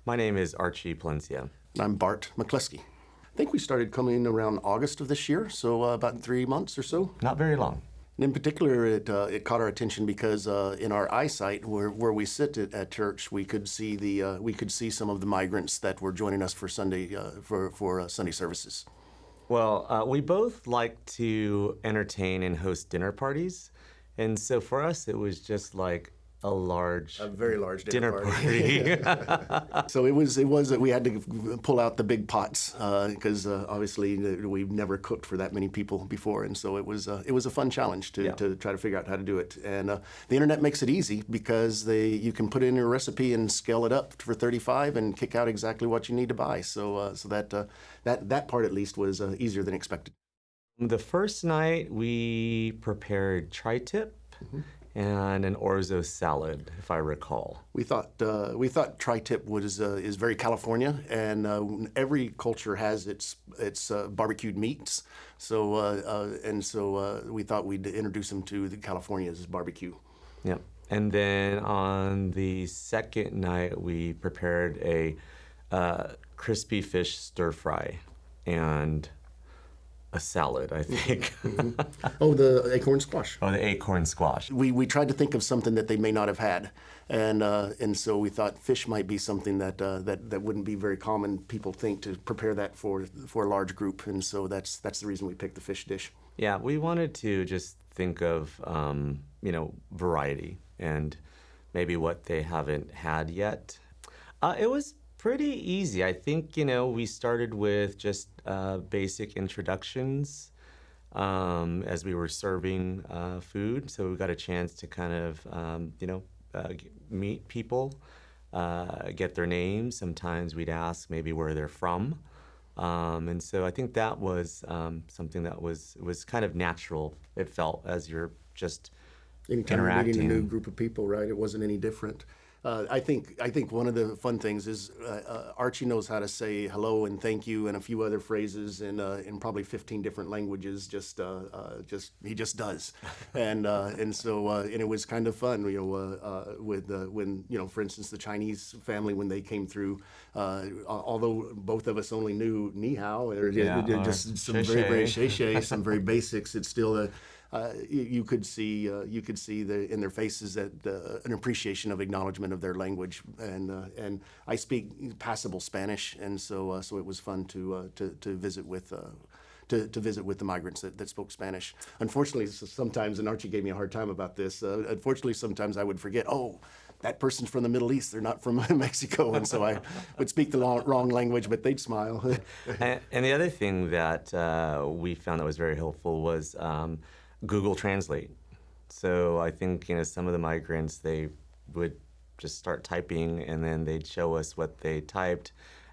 My name is Archie Palencia. I'm Bart McCluskey. I think we started coming around August of this year, so about 3 months or so. Not very long. And in particular, it caught our attention because in our eyesight, where we sit at church, we could see some of the migrants that were joining us for Sunday Sunday services. Well, we both like to entertain and host dinner parties. And so for us, it was just like a very large dinner party. So it was that we had to pull out the big pots because obviously we've never cooked for that many people before, and so it was a fun challenge to try to figure out how to do it. And the internet makes it easy because you can put in your recipe and scale it up for 35 and kick out exactly what you need to buy. So that part at least was easier than expected. The first night we prepared tri-tip. Mm-hmm. And an orzo salad, if I recall. We thought tri-tip is very California, and every culture has its barbecued meats. So we thought we'd introduce them to the California's barbecue. Yeah, and then on the second night we prepared a crispy fish stir fry and a salad, I think. Mm-hmm. Oh, the acorn squash. Oh, the acorn squash. We tried to think of something that they may not have had, and so we thought fish might be something that wouldn't be very common. People think to prepare that for a large group, and so that's the reason we picked the fish dish. Yeah, we wanted to just think of variety and maybe what they haven't had yet. It was pretty easy. I think, we started with just basic introductions as we were serving food. So we got a chance to kind of, meet people, get their names. Sometimes we'd ask maybe where they're from. And so I think that was something that was kind of natural, it felt, as you're just Anytime interacting. You're meeting a new group of people, right? It wasn't any different. I think one of the fun things is Archie knows how to say hello and thank you and a few other phrases in probably 15 different languages. He just does, and it was kind of fun. When for instance, the Chinese family when they came through, although both of us only knew ni hao or just some very shay, some very basics. It's still you could see in their faces that an appreciation of acknowledgement of their language, and I speak passable Spanish, and so it was fun to visit with. To visit with the migrants that spoke Spanish. Unfortunately, sometimes, and Archie gave me a hard time about this, unfortunately, sometimes I would forget, that person's from the Middle East, they're not from Mexico, and so I would speak the wrong language, but they'd smile. And the other thing that we found that was very helpful was Google Translate. So I think, some of the migrants, they would just start typing and then they'd show us what they typed.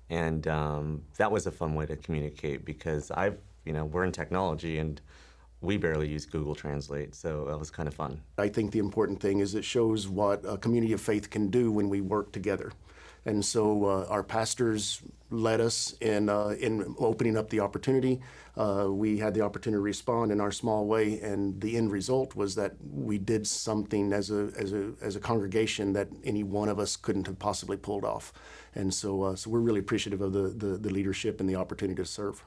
And that was a fun way to communicate because we're in technology and we barely use Google Translate. So that was kind of fun. I think the important thing is it shows what a community of faith can do when we work together. And so our pastors led us in opening up the opportunity. We had the opportunity to respond in our small way, and the end result was that we did something as a congregation that any one of us couldn't have possibly pulled off. And so we're really appreciative of the leadership and the opportunity to serve.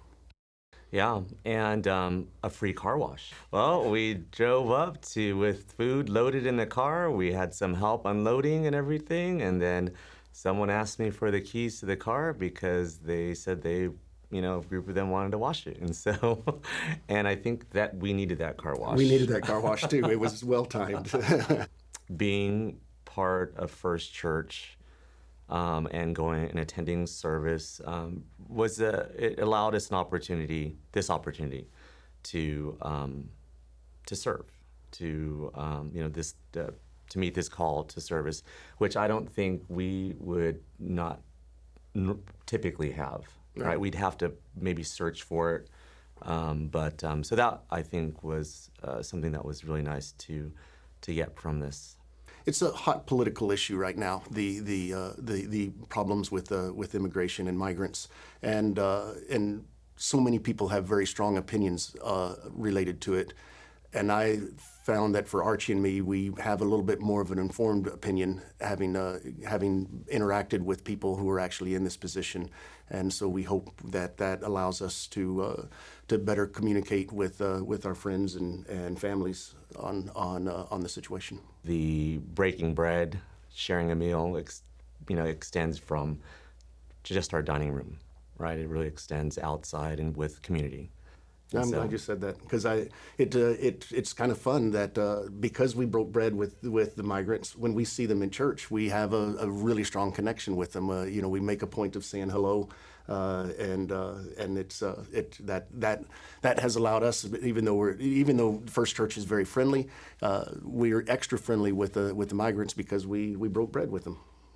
Yeah, and a free car wash. Well, we drove up with food loaded in the car. We had some help unloading and everything, and then someone asked me for the keys to the car because they said a group of them wanted to wash it. And so, and I think that we needed that car wash. We needed that car wash too. It was well timed. Being part of First Church and going and attending service it allowed us this opportunity to serve, to meet this call to service, which I don't think we would not typically have. Right? We'd have to maybe search for it, so that I think was something that was really nice to get from this. It's a hot political issue right now. The problems with immigration and migrants, and so many people have very strong opinions related to it. And I found that for Archie and me, we have a little bit more of an informed opinion, having interacted with people who are actually in this position, and so we hope that that allows us to better communicate with our friends and families on the situation. The breaking bread, sharing a meal, extends from just our dining room, right? It really extends outside and with community. And I'm so, glad you said that because it's kind of fun that because we broke bread with the migrants, when we see them in church, we have a really strong connection with them. We make a point of saying hello, and it's that has allowed us, even though First Church is very friendly, we're extra friendly with the migrants because we broke bread with them.